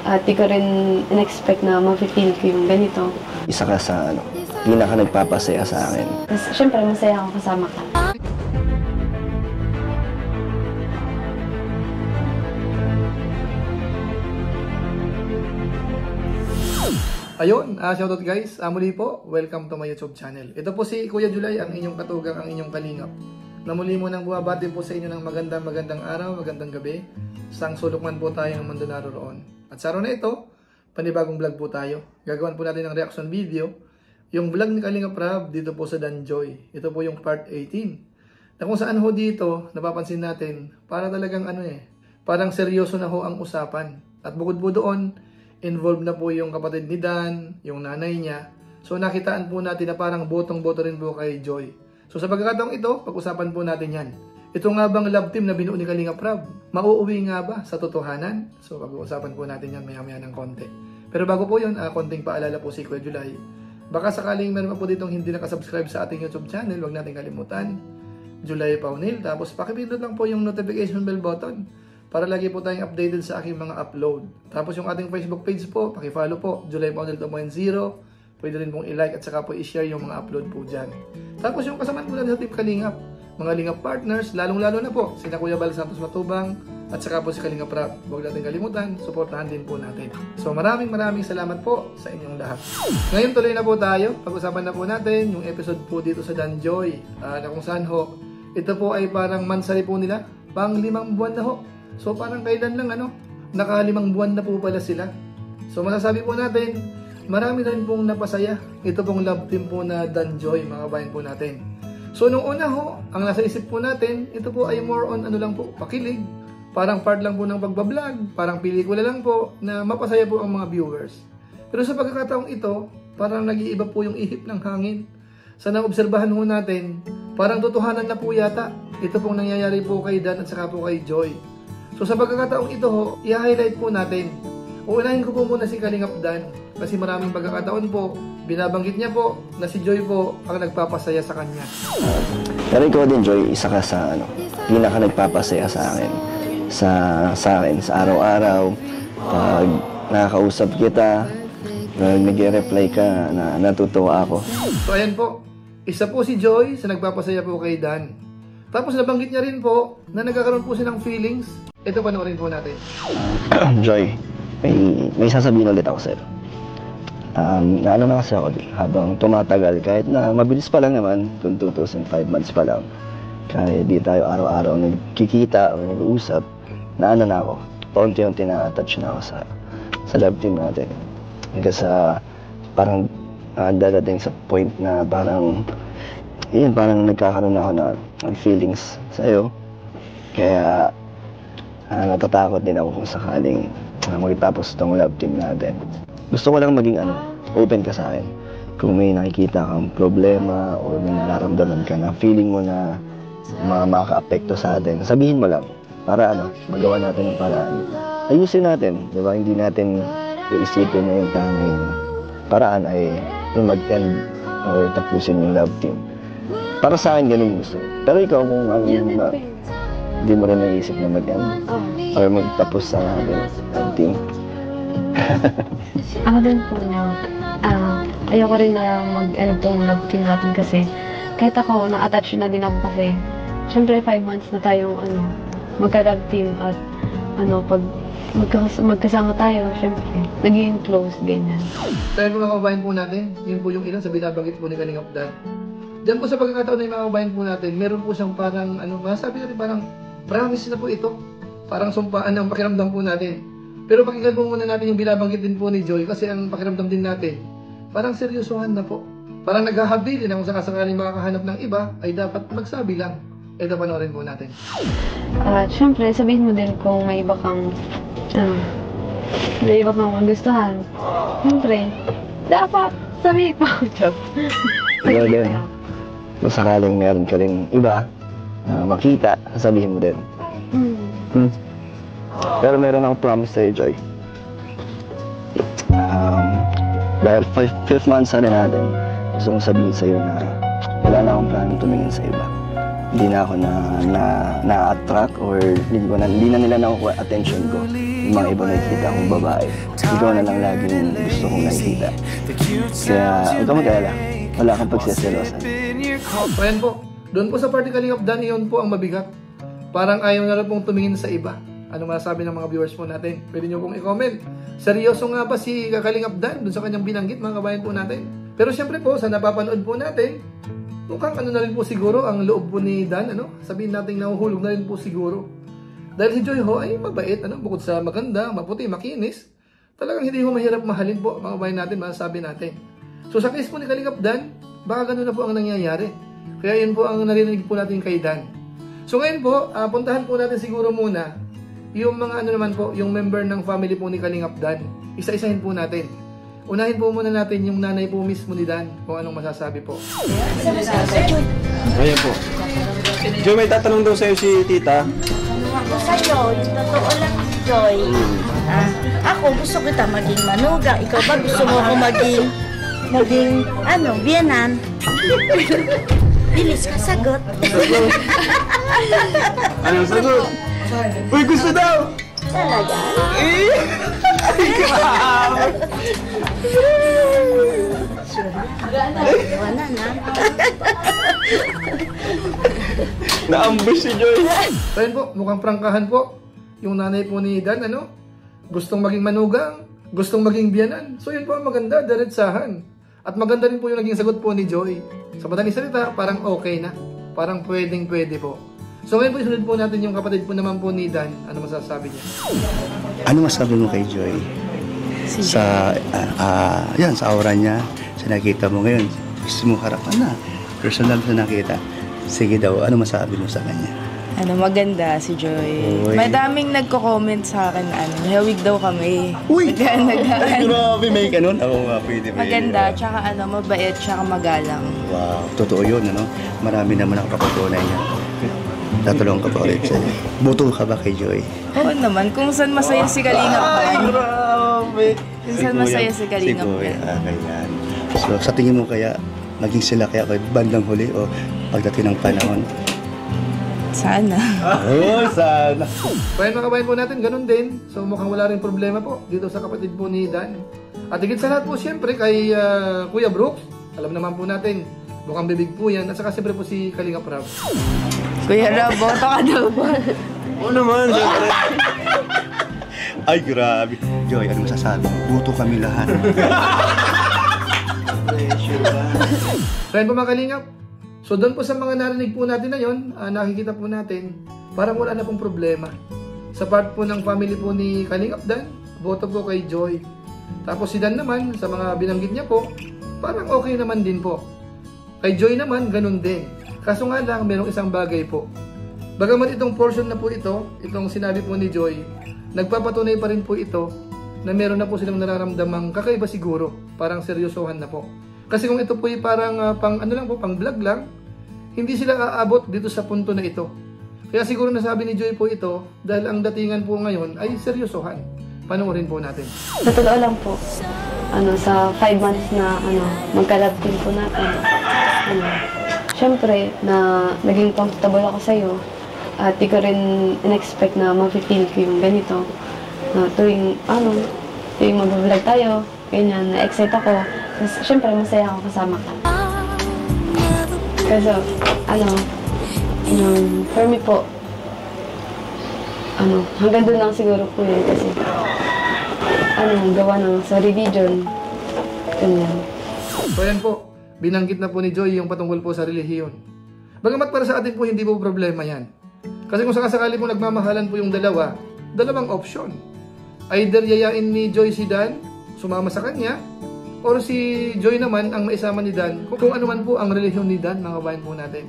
At di ko rin in-expect na ma-feel ko yung ganito. Isa ka sa pinaka nagpapasaya sa akin. Tapos syempre masaya ako kasama ka. Ayun, shoutout guys. Muli po, welcome to my YouTube channel. Ito po si Kuya Julay, ang inyong katugang, ang inyong kalingap. Na muli mo nang bumabati po sa inyo ng magandang araw, magandang gabi. Sang sulok man po tayo ng mundo naroon. At sa araw na ito, panibagong vlog po tayo. Gagawan po natin ng reaction video. Yung vlog ni Kalingap Rab dito po sa Danjoy. Ito po yung part 18. Na kung saan ho dito, napapansin natin, para talagang parang seryoso na ho ang usapan. At bukod po doon, involved na po yung kapatid ni Dan, yung nanay niya. So nakitaan po natin na parang botong-boto rin po kay Joy. So sa pagkakataong ito, pag-usapan po natin yan. Ito nga bang love team na binuo ni Kalingap Rab? Mauuwi nga ba sa totohanan? So pag-uusapan po natin yan maya-maya ng konti. Pero bago po yun, konting paalala po si Kuya Julay. Baka sakaling meron pa po ditong hindi nakasubscribe sa ating YouTube channel, huwag natin kalimutan. Julay Paunil. Tapos pakipindot lang po yung notification bell button para lagi po tayong updated sa aking mga upload. Tapos yung ating Facebook page po, pakifollow po, Julay Paunil 2.0. Pwede rin pong i-like at saka po i-share yung mga upload po dyan. Tapos yung kasamaan po natin sa Team Kalingap, mga Lingap partners, lalong-lalo na po, sina Kuya Bal Santos Matubang, at saka po si Kalingap Rab. Huwag natin kalimutan, suportahan din po natin. So maraming salamat po sa inyong lahat. Ngayon tuloy na po tayo, pag-usapan na po natin yung episode po dito sa Danjoy, na kung saan ho, ito po ay parang mansari po nila, pang 5 buwan na ho. So parang kailan lang naka 5 buwan na po pala sila. So masasabi po natin, marami rin pong napasaya. Ito pong love team po na Danjoy, mga bayan po natin. So nung una ho, ang nasa isip po natin, ito po ay more on lang po, pakilig. Parang part lang po ng pagbablog, parang pelikula lang po na mapasaya po ang mga viewers. Pero sa pagkakataong ito, parang nag-iiba po yung ihip ng hangin. Sa naobserbahan ho natin, parang totohanan na po yata. Ito pong nangyayari po kay Dan at saka po kay Joy. So sa pagkakataong ito ho, i-highlight po natin. Uunahin ko po muna si Kalingap Dan kasi maraming pagkakataon po, binabanggit niya po na si Joy po ang nagpapasaya sa kanya. Pero ikaw din, Joy, isa ka sa pinaka nagpapasaya sa akin. Sa akin, sa araw-araw, pag nakakausap kita, nag-reply ka, na natutuwa ako. So ayan po, isa po si Joy sa nagpapasaya po kay Dan. Tapos nabanggit niya rin po na nagkakaroon po siya ng feelings. Ito panoorin po natin. Joy, may sasabihin ulit ako sa'yo. Naano na kasi ako habang tumatagal, kahit na mabilis pa lang naman, kung 2005 months pa lang, kahit di tayo araw-araw nagkikita o nag-uusap, naano na ako, paunti-unti na-attach na ako sa love team natin. Hanggang sa parang dadating sa point na parang nagkakaroon ako ng feelings sa'yo. Kaya natatakot din ako kung sakaling magtapos itong love team natin. Gusto ko lang maging open ka sa akin. Kung may nakikita kang problema o may nararamdaman ka na feeling mo na makaka-apekto sa atin, sabihin mo lang para magawa natin ng paraan. Ayusin natin, di ba? Hindi natin iisipin na yung tanging paraan ay mag-end o tapusin yung love team. Para sa akin, ganun gusto. Pero ikaw, kung hindi mo rin naisip na mag-end or magtapos sa love team. Ako din po ayoko rin na mag-end tong love team natin kasi kahit ako, na-attach na din ako kasi syempre 5 months na tayong magka-love team at pag magkasama tayo, syempre naging close, ganyan. Tayo mga kababayan po natin, yun po yung ilan sa binabanggit po ni Kalingap Dan. Diyan po sa pagkakataon ng mga kababayan po natin, meron po siyang parang masasabi natin parang promise na po ito. Parang sumpaan ng pakiramdam po natin. Pero pakinggan po muna natin yung binabanggit din po ni Joy kasi ang pakiramdam din natin, parang seryosohan na po. Parang naghahabili na kung sakasakaling makakahanap ng iba, ay dapat magsabi lang. Ito panoorin po natin. Siyempre, sabihin mo din kung may iba kang magustuhan. Siyempre, dapat sabihin mo. Ikaw din. Kung sakaling meron ka rin iba, makita, sabihin mo din. Pero meron akong promise sa'yo, Joy. Dahil 5th months na rin natin, gusto kong sabihin sa'yo na wala na akong plano tumingin sa iba. hindi na ako na-attract or hindi na nila nakukuha attention ko. Yung mga ibang nakikita kong babae. Ikaw na lang laging gusto kong nakikita. Kaya huwag ka mag-alala. Wala kang pagseselosan. So yan po. Doon po sa party Kalingap Dan, yun po ang mabigat. Parang ayaw na lang pong tumingin sa iba. Ano masasabi ng mga viewers po natin? Pwede nyo pong i-comment. Seryoso nga ba si Kalingap Dan doon sa kanyang binanggit, mga kabayan po natin? Pero syempre po, sa napapanood po natin, mukhang ano na rin po siguro ang loob po ni Dan, ano? Sabihin natin nahuhulog na rin po siguro. Dahil si Joy ho ay mabait, ano? Bukod sa maganda, maputi, makinis, talagang hindi ho mahirap mahalin po, mga kabayan natin, masasabi natin. So sa case po ni Kalingap Dan, baka ganun na po ang nangyayari. Kaya yun po ang narinig po natin kay Dan. So ngayon po, puntahan po natin siguro muna yung mga ano naman po, yung member ng family po ni Kalingap Dan. Isa-isahin po natin. Unahin po muna natin yung nanay po mismo ni Dan kung anong masasabi po. Ayan po. Joy, may tatanong daw sa'yo si tita. Ako sa'yo, yung totoo lang, Joy. Ako gusto kita maging manuga. Ikaw ba gusto mo ako maging biyanan? Bilis ka sagot. Anong sagot? Uy, gusto daw! Talaga? Ay, grabe! Wala na. Na-ambush si Joy. So yun po, mukhang prangkahan po. Yung nanay po ni Dan, ano? Gustong maging manugang, gustong maging biyanan. So yun po ang maganda, diretsahan. At maganda rin po yung naging sagot po ni Joy. Sa madaling salita, parang okay na. Parang pwedeng-pwede po. So ngayon po, isunod po natin yung kapatid po naman po ni Dan. Ano masasabi niya? Ano masabi mo kay Joy? Sa aura niya, sa nakita mo ngayon, gusto mo harapan na. Personal na nakita. Sige daw, ano masabi mo sa kanya? Maganda si Joy. Uy. Madaming nagko-comment sa akin, hawig daw kami. Uy! Ay, grabe, may ganun. Oo nga, pwede. Maganda, tsaka mabait, tsaka magalang. Wow, totoo yun, ano? Marami naman nakapagpatunay niya. Tatulong ka pa ulit sa'yo. Buto ka ba kay Joy? Oo naman, kung saan masaya si Kalingap Ay, Dan. grabe! Kung saan masaya si Kalingap Kuya, Dan. ganyan. So, sa tingin mo kaya, maging sila kaya bandang huli o pagdating ng panahon? Sana. Oh, sana! Kaya mga kabayan po natin, ganun din. So mukhang wala rin problema po dito sa kapatid po ni Dan. At higit sa lahat po, siyempre kay Kuya Brooks. Alam naman po natin, mukhang bibig po yan. At saka siyempre po si Kalingap Rab. Kuya Rob, boto ka daw ba? Oo naman, syempre. Ay, grabe. Joy, ano masasabi mo? Buto kami lahat. So yun po mga Kalingap. So doon po sa mga narinig po natin na yun, nakikita po natin, parang wala na pong problema. Sa part po ng family po ni Kalingap Dan, boto po kay Joy. Tapos si Dan naman, sa mga binanggit niya po, parang okay naman din po. Kay Joy naman, ganun din. Kaso nga lang, merong isang bagay po. Bagamat itong portion na po ito, itong sinabi po ni Joy, nagpapatunay pa rin po ito na meron na po silang nararamdamang kakaiba siguro, parang seryosohan na po. Kasi kung ito po ay parang pang vlog lang, hindi sila aabot dito sa punto na ito. Kaya siguro nasabi ni Joy po ito dahil ang datingan po ngayon ay seryosohan. Panoorin po natin. Sa totoo lang po, sa 5 months na magka-love team po natin, syempre na naging comfortable ako sa'yo at di ko rin in-expect na ma-feel ko yung ganito. Tuwing mag-vlog tayo, ganyan, na-excite ako. Tapos, syempre, masaya ako kasama ka. Kasi, for me po, hanggang doon lang siguro po yun kasi, gawa ng sa religion, ganyan. So yan po, binanggit na po ni Joy yung patungkol po sa relihiyon. Bagamat para sa atin po hindi po problema yan. Kasi kung sakasakali po nagmamahalan po yung dalawang option. Either yayain ni Joy si Dan, sumama sa kanya, or si Joy naman ang maisama ni Dan kung ano man po ang relihiyon ni Dan, mga kabayan po natin.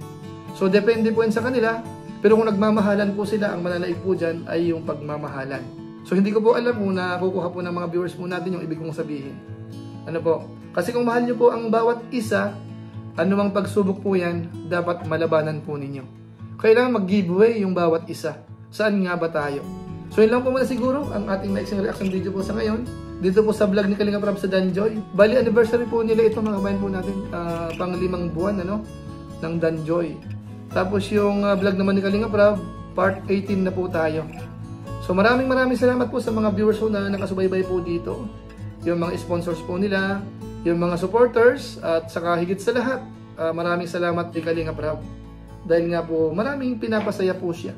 So depende po yan sa kanila, pero kung nagmamahalan po sila, ang mananaig po dyan ay yung pagmamahalan. So hindi ko po alam kung nakukuha po ng mga viewers po natin yung ibig kong sabihin. Ano po? Kasi kung mahal nyo po ang bawat isa, anumang pagsubok po yan, dapat malabanan po ninyo. Kailangan mag-giveaway yung bawat isa. Saan nga ba tayo? So yun lang po muna siguro ang ating maiksing reaction video po sa ngayon. Dito po sa vlog ni Kalingap Rab sa Danjoy. Bali anniversary po nila ito, mga kabayan po natin. Pang 5 buwan ng Danjoy. Tapos yung vlog naman ni Kalinga Prab, part 18 na po tayo. So maraming salamat po sa mga viewers po na nakasubaybay po dito. Yung mga sponsors po nila, yung mga supporters, at saka higit sa lahat, maraming salamat kay Kalinga Prab. Dahil nga po maraming pinapasaya po siya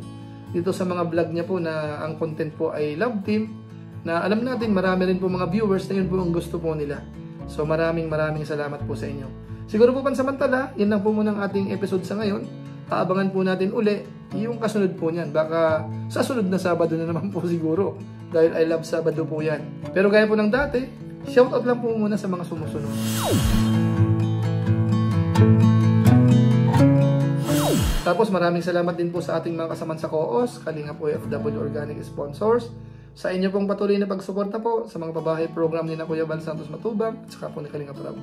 dito sa mga vlog niya po na ang content po ay Love Team, na alam natin marami rin po mga viewers na yun po ang gusto po nila. So maraming salamat po sa inyo. Siguro po pansamantala, yun lang po muna ang ating episode sa ngayon. Aabangan po natin uli yung kasunod po niyan. Baka sa sunod na Sabado na naman po siguro. Dahil I love Sabado po yan. Pero gaya po ng dati, shoutout lang po muna sa mga sumusunod. Tapos maraming salamat din po sa ating mga kasaman sa COOS, Kalinga po FW Organic Sponsors. Sa inyo pong patuloy na pagsuporta po sa mga pabahay program ni na Kuya Val Santos Matubang at saka po ni Kalinga Prab.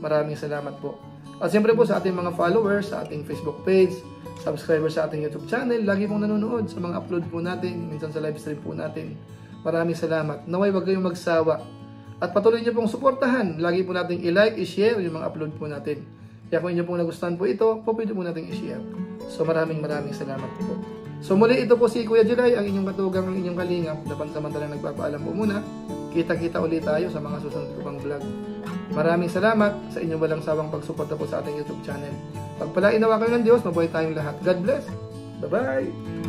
Maraming salamat po. At siyempre po sa ating mga followers, sa ating Facebook page, subscribers sa ating YouTube channel, lagi pong nanonood sa mga upload po natin, minsan sa live stream po natin. Maraming salamat. Naway wag kayong magsawa. At patuloy niyo pong suportahan. Lagi po nating i-like, i-share yung mga upload po natin. Kaya kung inyo pong nagustuhan po ito, pwede po nating i-share. So maraming salamat po. So muli ito po si Kuya Julay, ang inyong katugang, ang inyong kalingap, na pansamantalang nagpapaalam po muna. Kita-kita ulit tayo sa mga susunod ko pang vlog. Maraming salamat sa inyong walang sawang pagsuporta po sa ating YouTube channel. Pagpalain nawa kayo ng Diyos, mabuhay tayong lahat. God bless. Bye-bye!